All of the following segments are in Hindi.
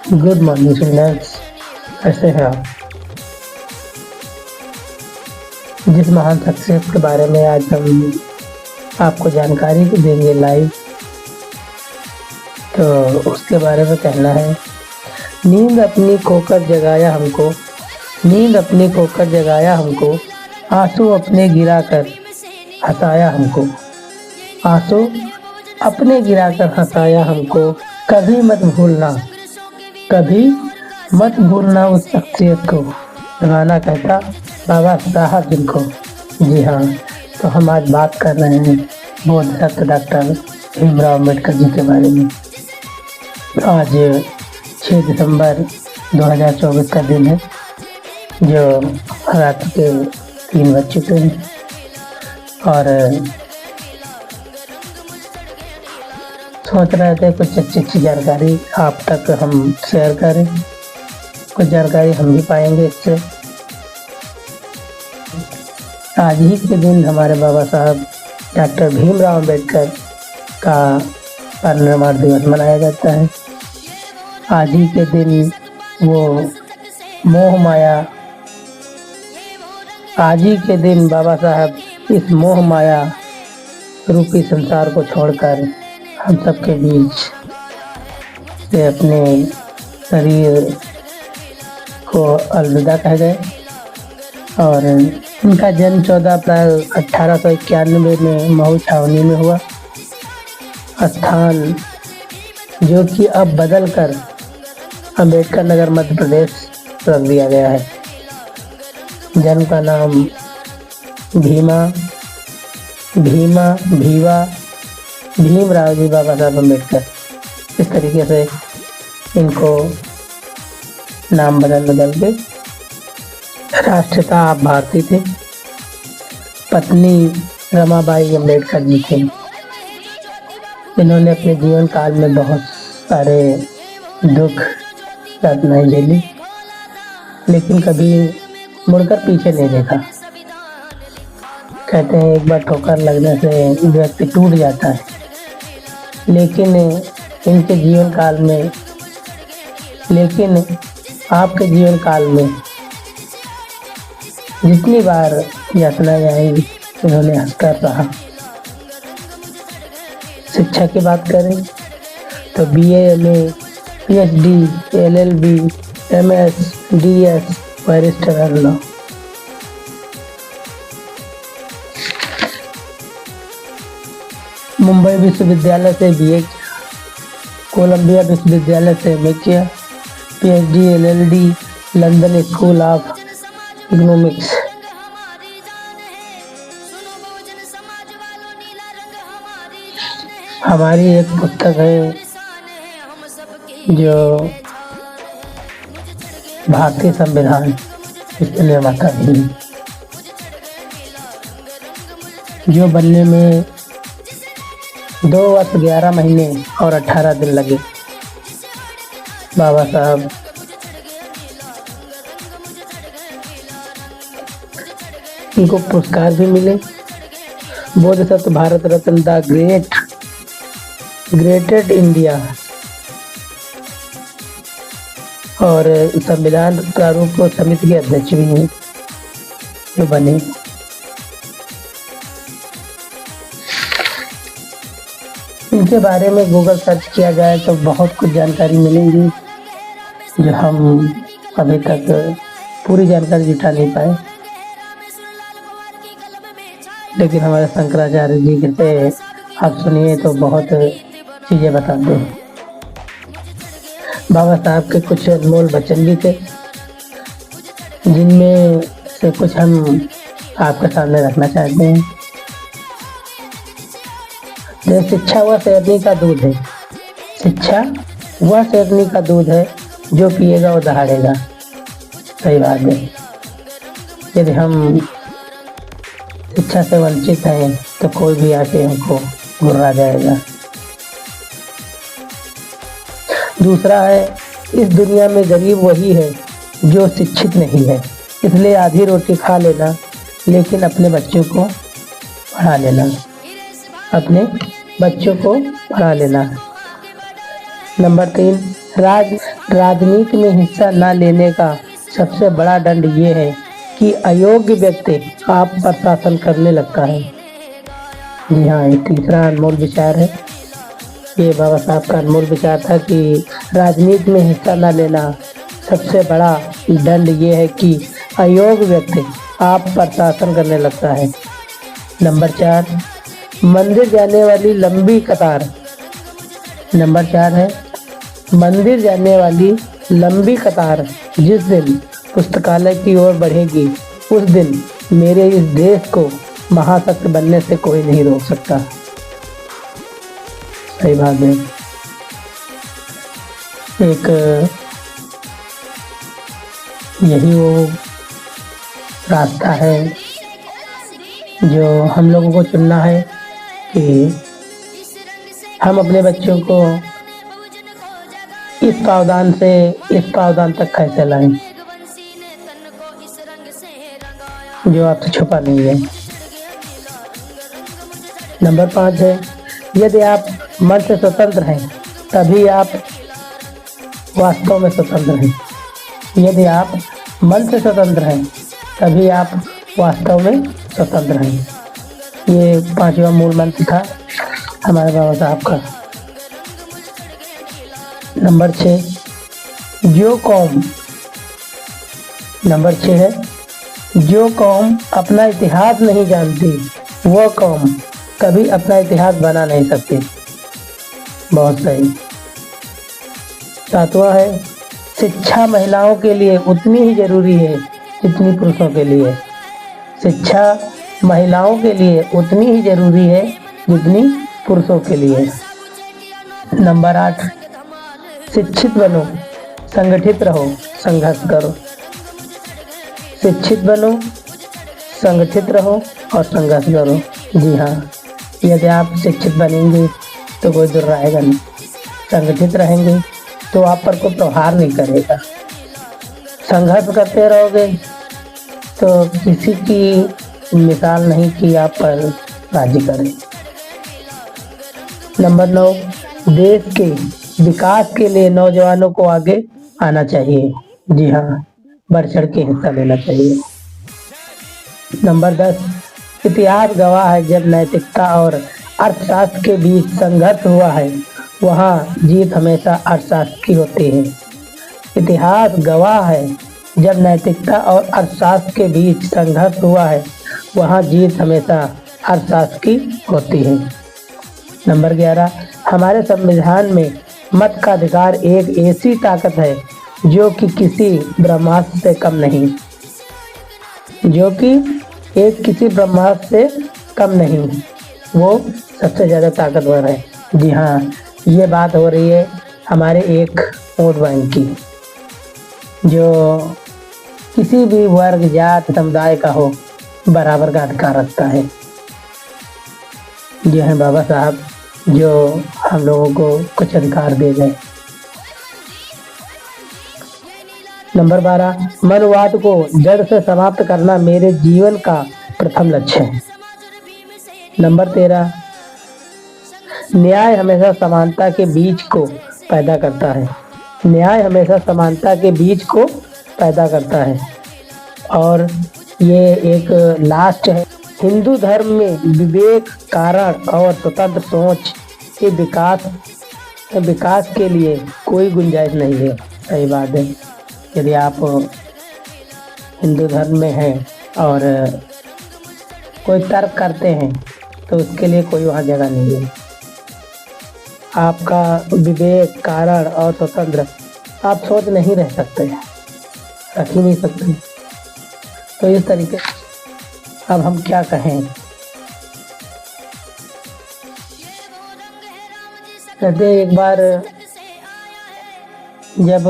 Good morning students. कैसे हैं आप? जिस महान शख्सियत के बारे में आज हम आपको जानकारी देंगे लाइव, तो उसके बारे में कहना है। नींद अपनी खोकर जगाया हमको, नींद अपनी खोकर जगाया हमको, आंसू अपने गिरा कर हंसाया हमको, आंसू अपने गिरा कर हंसाया हमको। कभी मत भूलना, कभी मत भूलना उस शख्सियत को, गाना कहता बाबा साहब जिनको। जी हाँ, तो हम आज बात कर रहे हैं बोधिसत्व डॉक्टर भीमराव अम्बेडकर जी के बारे में। आज 6 दिसंबर 2024 का दिन है, जो रात के 3 बज चुके हैं और सोच रहे थे कुछ अच्छी जानकारी आप तक हम शेयर करें। कुछ जानकारी हम भी पाएंगे इससे। आज ही के दिन हमारे बाबा साहब डॉक्टर भीमराव अम्बेडकर का परिनिर्वाण दिवस मनाया जाता है। आज ही के दिन वो मोह माया, आज ही के दिन बाबा साहब इस मोह माया रूपी संसार को छोड़कर हम सबके बीच से अपने शरीर को अलविदा कह गए। और उनका जन्म 14 अप्रैल 1891 में महू छावनी में हुआ। स्थान जो कि अब बदल कर अम्बेडकर नगर मध्य प्रदेश रख दिया गया है। जन्म का नाम भीमराव जी बाबा साहब अम्बेडकर, इस तरीके से इनको नाम बदल के। राष्ट्रपिता आप भारतीय थे। पत्नी रमाबाई अम्बेडकर जी थे। इन्होंने अपने जीवन काल में बहुत सारे दुख यातनाएं झेली, लेकिन कभी मुड़कर पीछे नहीं देखा। कहते हैं एक बार ठोकर लगने से व्यक्ति टूट जाता है, लेकिन इनके जीवन काल में, लेकिन आपके जीवन काल में जितनी बार यातनाएं आई, इन्होंने हंसकर रहा। शिक्षा की बात करें तो BA, MA, PhD, LLB, MS, DS, barrister law. Mumbai विश्वविद्यालय से BA किया, कोलंबिया विश्वविद्यालय से MA किया, PhD LLD London school of economics. हमारी एक पुस्तक है जो भारतीय संविधान, इसके निर्माता भी, जो बनने में 2 वर्ष 11 महीने और 18 दिन लगे। बाबा साहब इनको पुरस्कार भी मिले। Bodhisattva Bharat Ratna, the grated India, और संविधान प्रारूप समिति के अध्यक्ष भी हैं जो बने। इनके बारे में गूगल सर्च किया जाए तो बहुत कुछ जानकारी मिलेंगी, जो हम अभी तक पूरी जानकारी जुटा नहीं पाए। लेकिन हमारे शंकराचार्य जी से आप सुनिए तो बहुत चीज़ें बताते हैं। बाबा साहब के कुछ अनमोल वचन भी थे, जिनमें से कुछ हम आपके सामने रखना चाहते हैं। जैसे शिक्षा वह शेरनी का दूध है, शिक्षा वह शेरनी का दूध है, जो पिएगा वो दहाड़ेगा। सही बात है। यदि हम शिक्षा से वंचित हैं तो कोई भी आके हमको गुर्रा जाएगा। दूसरा है, इस दुनिया में गरीब वही है जो शिक्षित नहीं है, इसलिए आधी रोटी खा लेना, लेकिन अपने बच्चों को पढ़ा लेना, अपने बच्चों को पढ़ा लेना। नंबर 3, राजनीति में हिस्सा न लेने का सबसे बड़ा दंड ये है कि अयोग्य व्यक्ति आप पर शासन करने लगता है। जी हाँ, ये तीसरा अनमोल विचार है। ये बाबा साहब का अनमोल विचार था कि राजनीति में हिस्सा न लेना सबसे बड़ा दंड ये है कि अयोग्य व्यक्ति आप पर शासन करने लगता है। नंबर 4, मंदिर जाने वाली लंबी कतार। नंबर 4 है मंदिर जाने वाली लंबी कतार जिस दिन पुस्तकालय की ओर बढ़ेगी उस दिन मेरे इस देश को महाशक्ति बनने से कोई नहीं रोक सकता। सही बात है। एक यही वो रास्ता है जो हम लोगों को चुनना है कि हम अपने बच्चों को इस पावदान से इस पावदान तक कैसे लाएं जो आपसे छुपा नहीं है। नंबर 5 है यदि आप मन से स्वतंत्र हैं तभी आप वास्तव में स्वतंत्र हैं। यदि आप मन से स्वतंत्र हैं तभी आप वास्तव में स्वतंत्र हैं। ये 5वां मूल मंत्र था हमारे बाबा साहब का। नंबर 6 जो कौम नंबर 6 है जो कौम अपना इतिहास नहीं जानती वह कौम कभी अपना इतिहास बना नहीं सकती। बहुत सही। 7वां है शिक्षा महिलाओं के लिए उतनी ही जरूरी है जितनी पुरुषों के लिए। शिक्षा महिलाओं के लिए उतनी ही जरूरी है जितनी पुरुषों के लिए। नंबर 8 शिक्षित बनो, संगठित रहो, संघर्ष करो। शिक्षित बनो, संगठित रहो और संघर्ष करो। जी हाँ, यदि आप शिक्षित बनेंगे तो कोई दूर रहेगा नहीं। संगठित रहेंगे तो आप पर कोई प्रहार नहीं करेगा। संघर्ष करते रहोगे तो किसी की मिसाल नहीं कि आप पर राजी करें। नंबर 9 देश के विकास के लिए नौजवानों को आगे आना चाहिए। जी हाँ, बढ़ चढ़ के हिस्सा लेना चाहिए। नंबर 10 इतिहास गवाह है जब नैतिकता और अर्थशास्त्र के बीच संघर्ष हुआ है वहाँ जीत हमेशा अर्थशास्त्र की होती है। इतिहास गवाह है जब नैतिकता और अर्थशास्त्र के बीच संघर्ष हुआ है वहाँ जीत हमेशा अर्थशास्त्र की होती है। नंबर 11 हमारे संविधान में मत का अधिकार एक ऐसी ताकत है जो कि किसी ब्रह्मास्त्र से कम नहीं, जो कि किसी ब्रह्मास्त्र से कम नहीं, वो सबसे ज़्यादा ताकतवर है। जी हाँ, ये बात हो रही है हमारे एक वोट बैंक की, जो किसी भी वर्ग जात समुदाय का हो बराबर का अधिकार रखता है। ये हैं बाबा साहब जो हम लोगों को कुछ अधिकार दे गए। नंबर 12 मनवाद को जड़ से समाप्त करना मेरे जीवन का प्रथम लक्ष्य है। नंबर 13 न्याय हमेशा समानता के बीज को पैदा करता है। न्याय हमेशा समानता के बीज को पैदा करता है। और ये एक लास्ट है हिंदू धर्म में विवेक, कारण और स्वतंत्र सोच के विकास के लिए कोई गुंजाइश नहीं है। सही बात है। यदि आप हिंदू धर्म में हैं और कोई तर्क करते हैं तो उसके लिए कोई वहाँ जगह नहीं है। आपका विवेक, कारण और स्वतंत्र आप सोच नहीं रह सकते, रख ही नहीं सकते। तो इस तरीके अब हम क्या कहें। कहते एक बार जब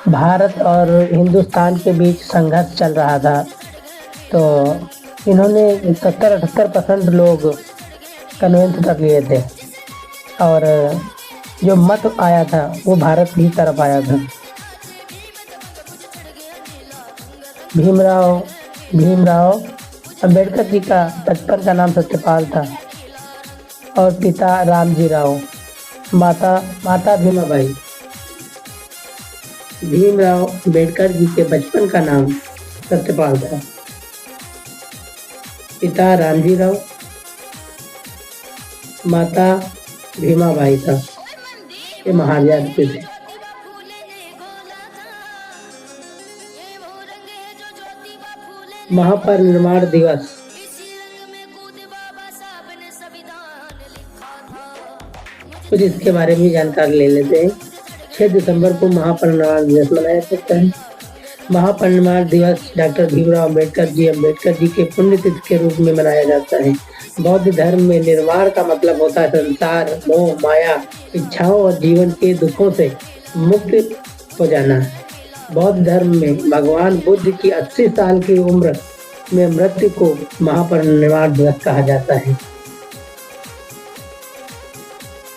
भारत और हिंदुस्तान के बीच संघर्ष चल रहा था तो इन्होंने 70-78% लोग कन्वेंस कर लिए थे और जो मत आया था वो भारत की तरफ आया था। भीमराव अम्बेडकर जी का बचपन का नाम सत्यपाल था और पिता रामजी राव, माता माता भीमाबाई। भीमराव अम्बेडकर जी के बचपन का नाम सत्यपाल था, पिता रामजी राव, माता भीमाबाई था। ये महान व्यक्ति थे। महापरिनिर्वाण दिवस कुछ इसके बारे में जानकारी ले लेते हैं। 6 दिसंबर को महापरिनिर्वाण दिवस मनाया जाता है। महापरिनिर्वाण दिवस डॉक्टर भीमराव अम्बेडकर जी के पुण्यतिथि के रूप में मनाया जाता है। बौद्ध धर्म में निर्वाण का मतलब होता है संसार, मोह, माया, इच्छाओं और जीवन के दुखों से मुक्त हो जाना। बौद्ध धर्म में भगवान बुद्ध की 80 साल की उम्र में मृत्यु को महापरिनिर्वाण दिवस कहा जाता है।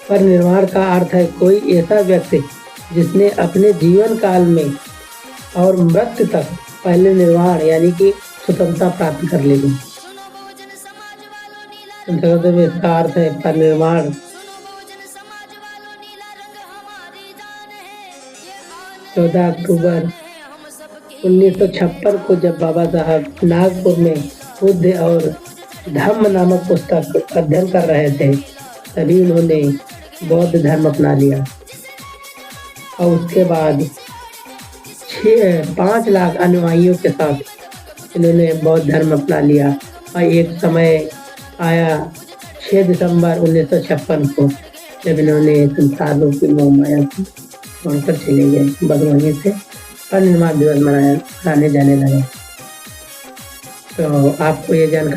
परिनिर्वाण का अर्थ है कोई ऐसा व्यक्ति जिसने अपने जीवन काल में और मृत्यु तक पहले निर्वाण यानी कि स्वतंत्रता प्राप्त कर ली। में इसका अर्थ है परिनिर्वाण 14 अक्टूबर 1956 को जब बाबा साहब नागपुर में बुद्ध और धम्म नामक पुस्तक अध्ययन कर रहे थे, तभी उन्होंने बौद्ध धर्म अपना लिया और उसके बाद 5 लाख अनुयायियों के साथ इन्होंने बौद्ध धर्म अपना लिया। और एक समय आया 6 दिसंबर 1956 को जब इन्होंने संसार रूपी मोह माया को छोड़कर चले गए। बस वहीं से परिनिर्वाण दिवस मनाने जाने लगा। तो आपको ये जानकारी